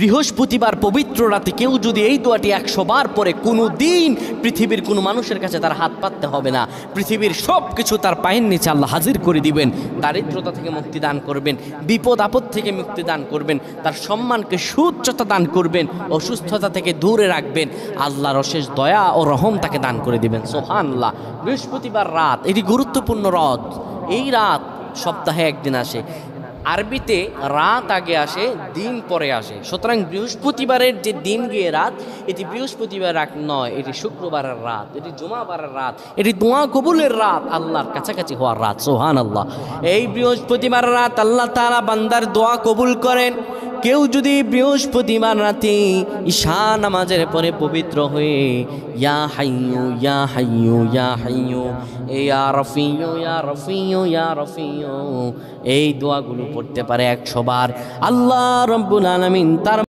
বৃহস্পতিবার পবিত্র রাতে কেউ যদি এই দোয়াটি 100 বার পরে কোনো দিন পৃথিবীর কোনো মানুষের কাছে তার হাত পাততে হবে না, পৃথিবীর সব কিছু তার পায়ের নিচে আল্লাহ হাজির করে দিবেন। দারিদ্রতা থেকে মুক্তি দান করবেন, বিপদ আপদ থেকে মুক্তি দান করবেন, তার সম্মানকে সুউচ্চতা দান করবেন, অসুস্থতা থেকে দূরে রাখবেন, আল্লাহর অশেষ দয়া ও রহম তাকে দান করে দিবেন। সুবহানাল্লাহ। বৃহস্পতিবার রাত এটি গুরুত্বপূর্ণ রাত। এই রাত সপ্তাহে একদিন আসে। আরবিতে রাত আগে আসে, দিন পরে আসে। সুতরাং বৃহস্পতিবারের যে দিন গিয়ে রাত, এটি বৃহস্পতিবার রাত নয়, এটি শুক্রবারের রাত, এটি জুমাবারের রাত, এটি দোয়া কবুলের রাত, আল্লাহর কাছাকাছি হওয়ার রাত। সুবহানাল্লাহ। এই বৃহস্পতিবার রাত আল্লাহ তাআলা বান্দার দোয়া কবুল করেন। কেউ যদি বৃহস্পতিবার রাতে ঈশা নামাজের পরে পবিত্র হয়ে ইয়া হাইয়ু ইয়া হাইয়ু ইয়া হাইয়ু ইয়া রফিয়ু ইয়া রফিয়ু ইয়া রফিয়ু এই দোয়াগুলো পড়তে পারে 100 বার, আল্লাহ রাব্বুল আলামিন তার